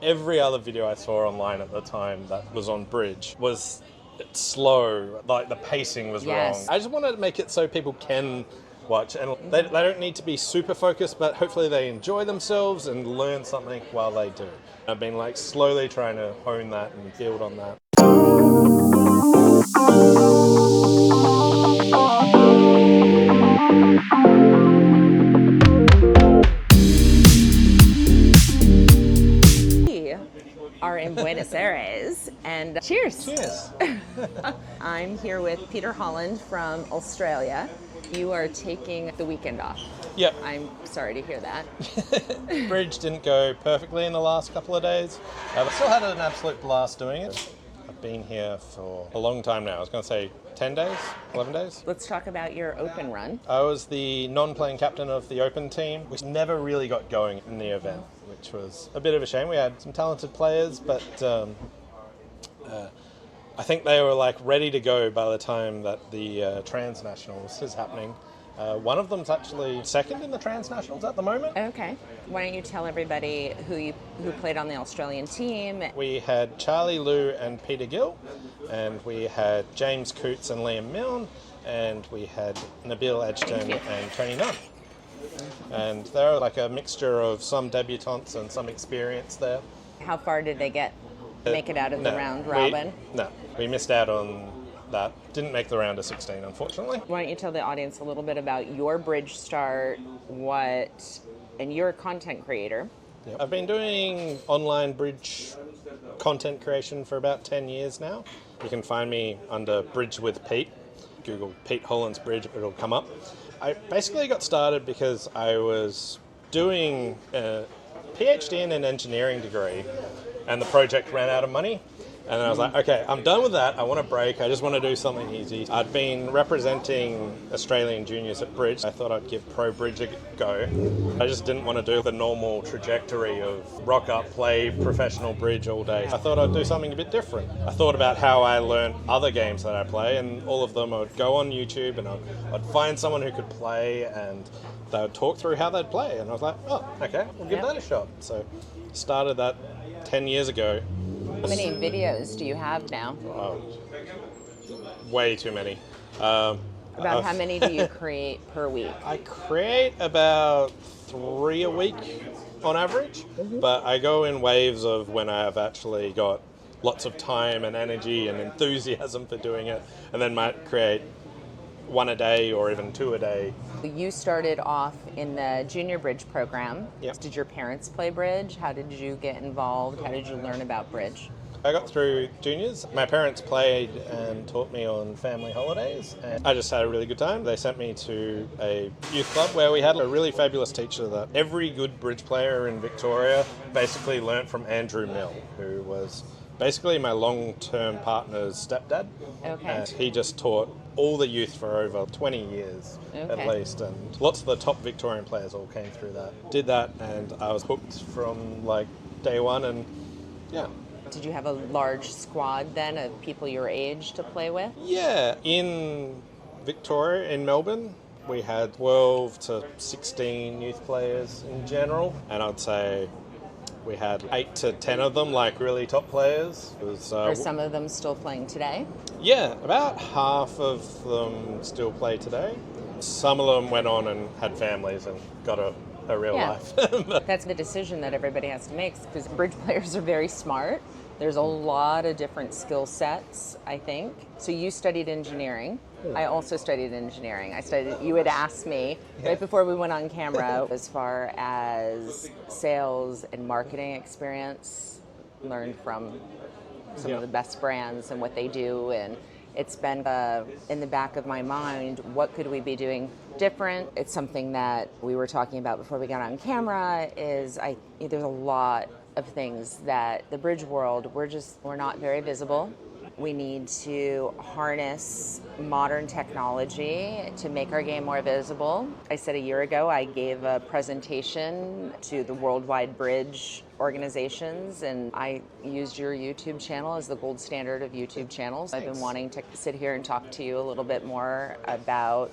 Every other video I saw online at the time that was on Bridge was slow, like the pacing was Yes. wrong. I just wanted to make it so people can watch, and they don't need to be super focused, but hopefully they enjoy themselves and learn something while they do. I've been like slowly trying to hone that and build on that. We are in Buenos Aires, and cheers. Cheers. I'm here with Peter Hollands from Australia. You are taking the weekend off. Yep. I'm sorry to hear that. Bridge didn't go perfectly in the last couple of days, but still had an absolute blast doing it. I've been here for a long time now. I was going to say 10 days, 11 days. Let's talk about your open run. I was the non-playing captain of the open team, which never really got going in the event, which was a bit of a shame. We had some talented players, but I think they were like ready to go by the time that the transnationals is happening. One of them's actually second in the transnationals at the moment. Okay. Why don't you tell everybody who played on the Australian team? We had Charlie Liu and Peter Gill, and we had James Coots and Liam Milne, and we had Nabil Edgton and Tony Nunn. And they were like a mixture of some debutantes and some experience there. How far did they make it out of the round robin? We missed out on that. Didn't make the round of 16, unfortunately. Why don't you tell the audience a little bit about your bridge start, and you're a content creator. Yep. I've been doing online bridge content creation for about 10 years now. You can find me under Bridge with Pete. Google Pete Hollands Bridge, it'll come up. I basically got started because I was doing a PhD in an engineering degree, and the project ran out of money. And then I was like, okay, I'm done with that. I want a break. I just want to do something easy. I'd been representing Australian juniors at Bridge. I thought I'd give Pro Bridge a go. I just didn't want to do the normal trajectory of rock up, play professional bridge all day. I thought I'd do something a bit different. I thought about how I learned other games that I play, and all of them I would go on YouTube and I'd find someone who could play, and they would talk through how they'd play. And I was like, oh, okay, we'll give that a shot. So started that 10 years ago. How many videos do you have now? Way too many. About how many do you create per week? I create about 3 a week on average, but I go in waves of when I have actually got lots of time and energy and enthusiasm for doing it, and then might create 1 a day or even 2 a day. You started off in the junior bridge program. Yep. Did your parents play bridge? How did you get involved? How did you learn about bridge? I got through juniors. My parents played and taught me on family holidays, and I just had a really good time. They sent me to a youth club where we had a really fabulous teacher that every good bridge player in Victoria basically learnt from Andrew Mill, who was basically my long-term partner's stepdad. Okay. And he just taught all the youth for over 20 years at least, and lots of the top Victorian players all came through that. Did that, and I was hooked from like day one, and yeah. Did you have a large squad then of people your age to play with? Yeah, in Victoria, in Melbourne, we had 12 to 16 youth players in general, and I'd say we had 8 to 10 of them, like really top players. Are some of them still playing today? Yeah, about half of them still play today. Some of them went on and had families and got a real life. That's the decision that everybody has to make, because bridge players are very smart. There's a lot of different skill sets, I think. So you studied engineering. I also studied engineering. You had asked me right before we went on camera, as far as sales and marketing experience, learned from some of the best brands and what they do, and it's been in the back of my mind, what could we be doing different? It's something that we were talking about before we got on camera, there's a lot of things that the bridge world, we're not very visible. We need to harness modern technology to make our game more visible. I said a year ago I gave a presentation to the worldwide bridge organizations, and I used your YouTube channel as the gold standard of YouTube channels. Thanks. I've been wanting to sit here and talk to you a little bit more about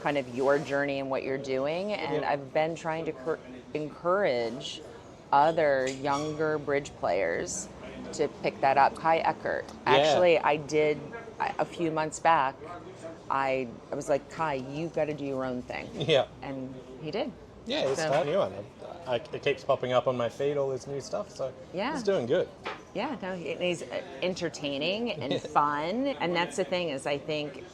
kind of your journey and what you're doing, and I've been trying to encourage other younger bridge players to pick that up. Kai Eckert. Actually, I did a few months back. I was like, Kai, you've got to do your own thing. Yeah. And he did. Yeah, he's starting new one. It keeps popping up on my feed, all this new stuff, so he's doing good. Yeah, no, he's entertaining and fun. And that's the thing is I think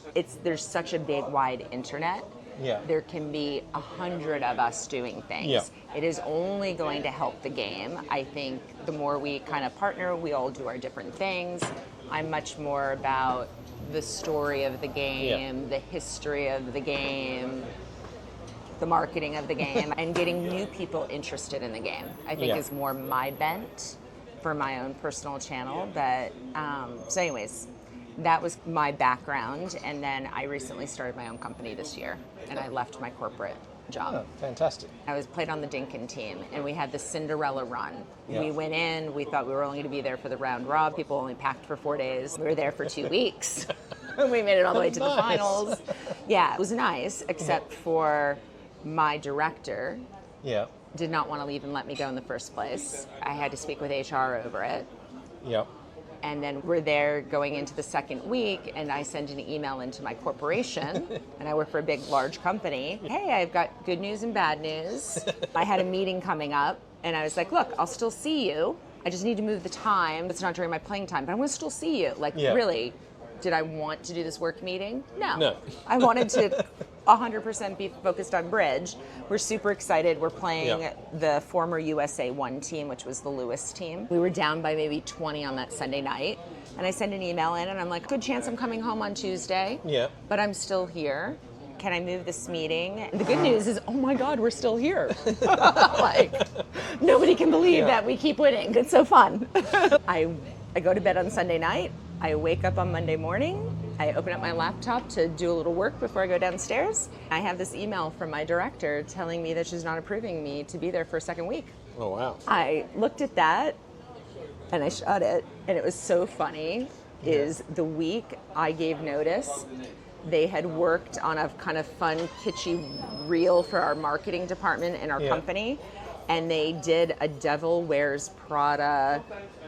there's such a big, wide internet. Yeah. There can be 100 of us doing things. Yeah. It is only going to help the game. I think the more we kind of partner, we all do our different things. I'm much more about the story of the game, the history of the game, the marketing of the game, and getting new people interested in the game. I think is more my bent for my own personal channel. But so anyways, that was my background, and then I recently started my own company this year, and I left my corporate job. Oh, fantastic. I played on the Dinkin team, and we had the Cinderella run. Yeah. We went in, we thought we were only going to be there for the round robin. People only packed for 4 days. We were there for 2 weeks. We made it all the way to the finals. Yeah, it was nice, except for my director did not want to leave and let me go in the first place. I had to speak with HR over it. Yep. And then we're there going into the second week, and I send an email into my corporation, and I work for a big, large company. Hey, I've got good news and bad news. I had a meeting coming up, and I was like, look, I'll still see you. I just need to move the time. It's not during my playing time, but I'm going to still see you. Like, really, did I want to do this work meeting? No. I wanted to 100% be focused on bridge. We're super excited. We're playing the former USA 1 team, which was the Lewis team. We were down by maybe 20 on that Sunday night. And I send an email in, and I'm like, good chance I'm coming home on Tuesday. Yeah. But I'm still here. Can I move this meeting? And the good news is, oh my God, we're still here. Like, nobody can believe that we keep winning. It's so fun. I go to bed on Sunday night. I wake up on Monday morning. I open up my laptop to do a little work before I go downstairs. I have this email from my director telling me that she's not approving me to be there for a second week. Oh, wow. I looked at that and I shut it, and it was so funny. Is the week I gave notice, they had worked on a kind of fun, kitschy reel for our marketing department in our company, and they did a Devil Wears Prada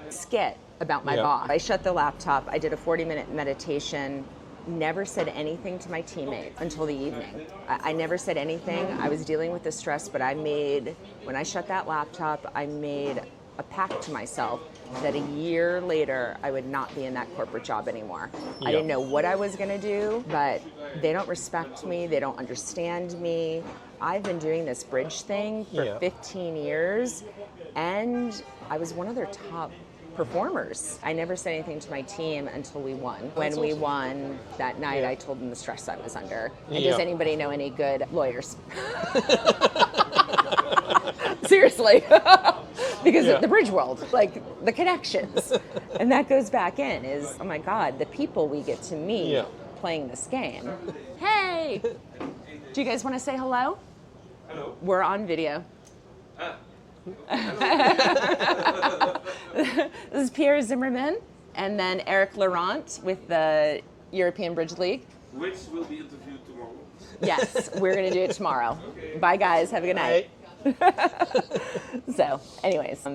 skit about my boss. I shut the laptop, I did a 40-minute meditation, never said anything to my teammates until the evening. I never said anything. I was dealing with the stress, but when I shut that laptop, I made a pact to myself that a year later, I would not be in that corporate job anymore. I didn't know what I was gonna do, but they don't respect me, they don't understand me. I've been doing this bridge thing for 15 years, and I was one of their top performers. I never said anything to my team until we won. When we won that night, I told them the stress I was under. And does anybody know any good lawyers? Seriously. Because of the bridge world, like the connections. And that goes back in is, oh my God, the people we get to meet playing this game. Hey! Do you guys want to say hello? Hello. We're on video. This is Pierre Zimmerman, and then Eric Laurent with the European Bridge League. Which will be interviewed tomorrow. Yes, we're going to do it tomorrow. Okay. Bye, guys. Have a good night. So, anyways,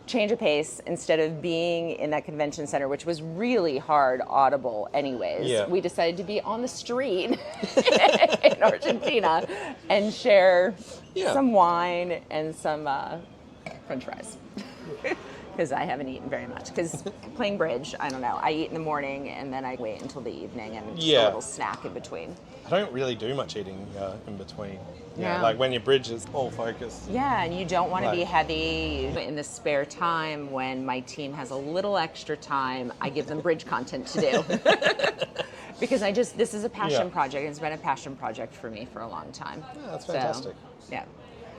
change of pace. Instead of being in that convention center, which was really hard audible anyways, we decided to be on the street in Argentina and share some wine and some French fries. Because I haven't eaten very much. Because playing bridge, I don't know. I eat in the morning and then I wait until the evening and just a little snack in between. I don't really do much eating in between. Yeah, like when your bridge is all focused. Yeah, and you don't want to be heavy. In the spare time, when my team has a little extra time, I give them bridge content to do. Because this is a passion project. It's been a passion project for me for a long time. Yeah, that's fantastic. So,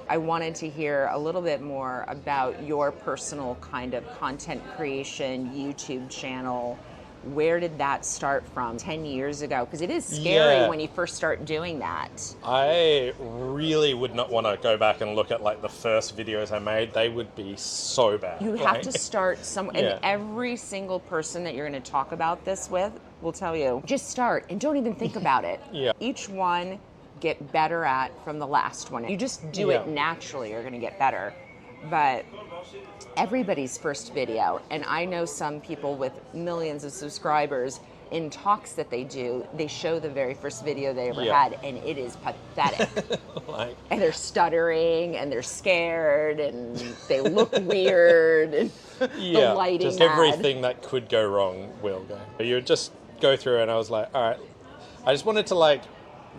I wanted to hear a little bit more about your personal kind of content creation, YouTube channel. Where did that start from 10 years ago? Because it is scary when you first start doing that. I really would not want to go back and look at like the first videos I made. They would be so bad. You have to start and every single person that you're going to talk about this with will tell you, just start and don't even think about it. Each one get better at from the last one. You just do it naturally, you're going to get better. but everybody's first video, and I know some people with millions of subscribers, in talks that they do, they show the very first video they ever had, and it is pathetic. Like, and they're stuttering, and they're scared, and they look weird, and the lighting just bad. everything that could go wrong will go. You would just go through, and I was like, all right, I just wanted to like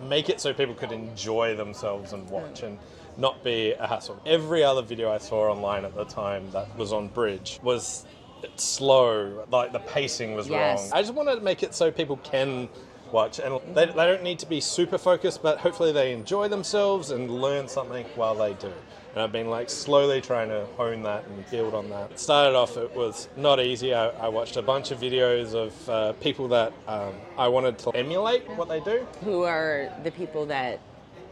make it so people could enjoy themselves and watch, and not be a hassle. Every other video I saw online at the time that was on Bridge was slow, like the pacing was wrong. I just wanted to make it so people can watch, and they don't need to be super focused, but hopefully they enjoy themselves and learn something while they do. And I've been like slowly trying to hone that and build on that. It started off, it was not easy. I watched a bunch of videos of people that I wanted to emulate what they do. Who are the people that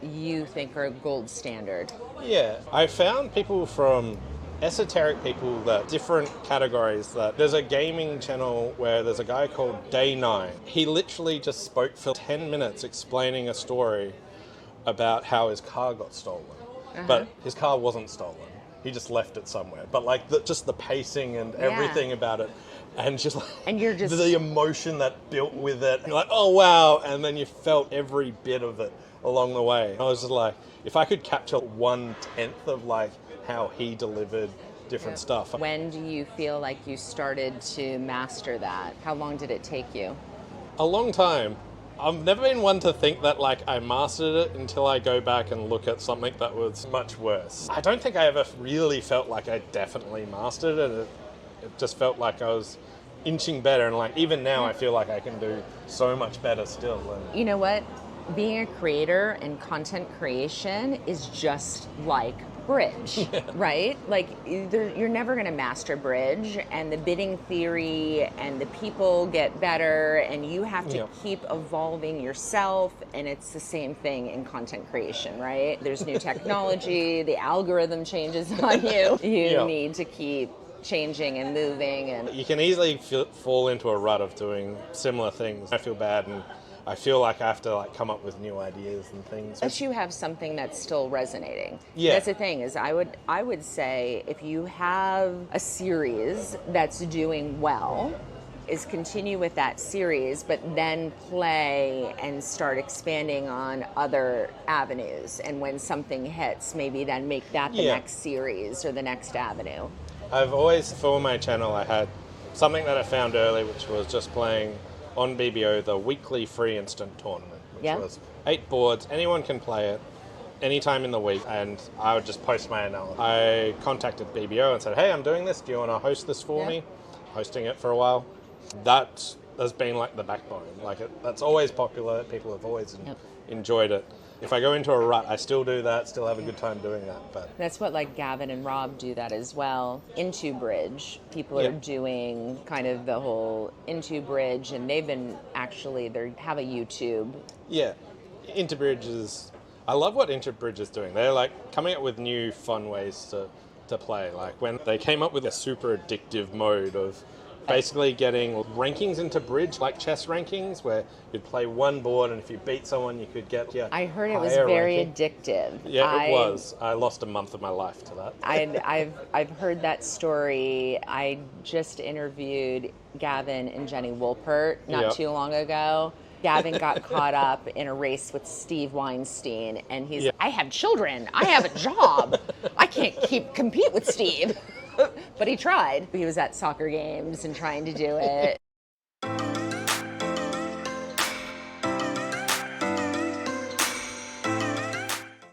you think are gold standard? Yeah, I found people from esoteric people, that different categories. That there's a gaming channel where there's a guy called Day 9. He literally just spoke for 10 minutes explaining a story about how his car got stolen. But his car wasn't stolen. He just left it somewhere. But like just the pacing and everything about it, and just like, and you're just the emotion that built with it. And you're like, oh wow, and then you felt every bit of it along the way. I was just like, if I could capture 1/10 of like how he delivered different stuff. When do you feel like you started to master that? How long did it take you? A long time. I've never been one to think that like I mastered it until I go back and look at something that was much worse. I don't think I ever really felt like I definitely mastered it. It just felt like I was inching better, and like even now I feel like I can do so much better still. And you know what? Being a creator and content creation is just like Bridge, right? Like you're never going to master Bridge, and the bidding theory and the people get better, and you have to keep evolving yourself, and it's the same thing in content creation, right? There's new technology, the algorithm changes on you. You need to keep changing and moving, and you can easily fall into a rut of doing similar things. I feel bad, and I feel like I have to like come up with new ideas and things. But you have something that's still resonating. Yeah. That's the thing, is I would say if you have a series that's doing well, is continue with that series, but then play and start expanding on other avenues. And when something hits, maybe then make that the next series or the next avenue. I've always, for my channel, I had something that I found early, which was just playing on BBO, the weekly free instant tournament, which was 8 boards. Anyone can play it anytime in the week, and I would just post my analysis. I contacted BBO and said, hey, I'm doing this. Do you want to host this for me? Hosting it for a while. That has been like the backbone. Like that's always popular. People have always enjoyed it. If I go into a rut, I still do that, still have a good time doing that. But that's what like Gavin and Rob do that as well. Into Bridge, people are doing kind of the whole Into Bridge, and they've been they have a YouTube. Yeah, Into Bridge is, I love what Into Bridge is doing. They're like coming up with new fun ways to play. Like when they came up with a super addictive mode of basically getting rankings into Bridge, like chess rankings, where you'd play one board, and if you beat someone, you could get I heard it was very addictive. Yeah, it was. I lost a month of my life to that. I've heard that story. I just interviewed Gavin and Jenny Wolpert not too long ago. Gavin got caught up in a race with Steve Weinstein, and he's I have children, I have a job, I can't compete with Steve. But he tried. He was at soccer games and trying to do it.